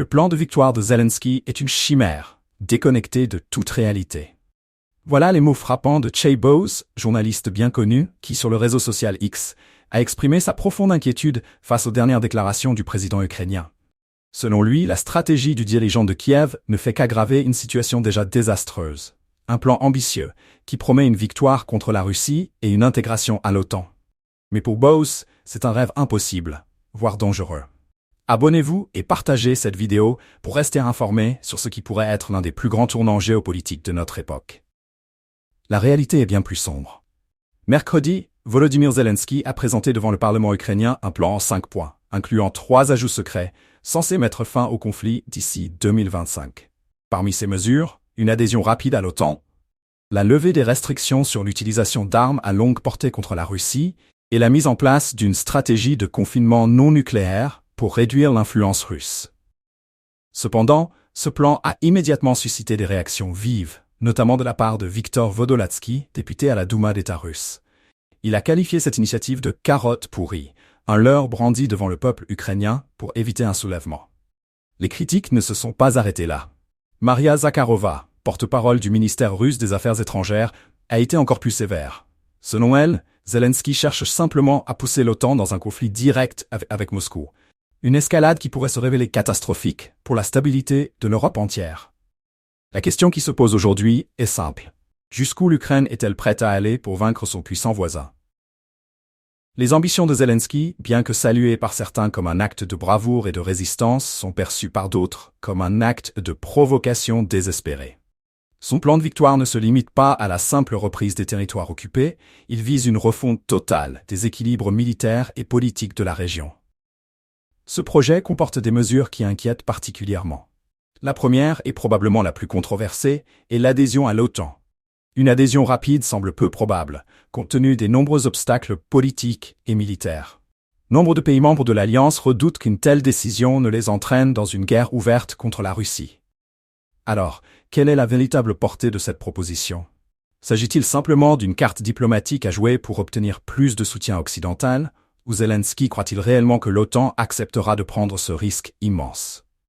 Le plan de victoire de Zelensky est une chimère, déconnectée de toute réalité. Voilà les mots frappants de Jay Bowes, journaliste bien connu, qui sur le réseau social X a exprimé sa profonde inquiétude face aux dernières déclarations du président ukrainien. Selon lui, la stratégie du dirigeant de Kiev ne fait qu'aggraver une situation déjà désastreuse. Un plan ambitieux qui promet une victoire contre la Russie et une intégration à l'OTAN. Mais pour Bowes, c'est un rêve impossible, voire dangereux. Abonnez-vous et partagez cette vidéo pour rester informé sur ce qui pourrait être l'un des plus grands tournants géopolitiques de notre époque. La réalité est bien plus sombre. Mercredi, Volodymyr Zelensky a présenté devant le Parlement ukrainien un plan en 5 points, incluant 3 ajouts secrets, censés mettre fin au conflit d'ici 2025. Parmi ces mesures, une adhésion rapide à l'OTAN, la levée des restrictions sur l'utilisation d'armes à longue portée contre la Russie et la mise en place d'une stratégie de confinement non nucléaire pour réduire l'influence russe. Cependant, ce plan a immédiatement suscité des réactions vives, notamment de la part de Viktor Vodolatsky, député à la Douma d'État russe. Il a qualifié cette initiative de « carotte pourrie », un leurre brandi devant le peuple ukrainien pour éviter un soulèvement. Les critiques ne se sont pas arrêtées là. Maria Zakharova, porte-parole du ministère russe des Affaires étrangères, a été encore plus sévère. Selon elle, Zelensky cherche simplement à pousser l'OTAN dans un conflit direct avec Moscou. Une escalade qui pourrait se révéler catastrophique pour la stabilité de l'Europe entière. La question qui se pose aujourd'hui est simple. Jusqu'où l'Ukraine est-elle prête à aller pour vaincre son puissant voisin? Les ambitions de Zelensky, bien que saluées par certains comme un acte de bravoure et de résistance, sont perçues par d'autres comme un acte de provocation désespérée. Son plan de victoire ne se limite pas à la simple reprise des territoires occupés, il vise une refonte totale des équilibres militaires et politiques de la région. Ce projet comporte des mesures qui inquiètent particulièrement. La première, et probablement la plus controversée, est l'adhésion à l'OTAN. Une adhésion rapide semble peu probable, compte tenu des nombreux obstacles politiques et militaires. Nombre de pays membres de l'Alliance redoutent qu'une telle décision ne les entraîne dans une guerre ouverte contre la Russie. Alors, quelle est la véritable portée de cette proposition? S'agit-il simplement d'une carte diplomatique à jouer pour obtenir plus de soutien occidental, ou Zelensky croit-il réellement que l'OTAN acceptera de prendre ce risque immense?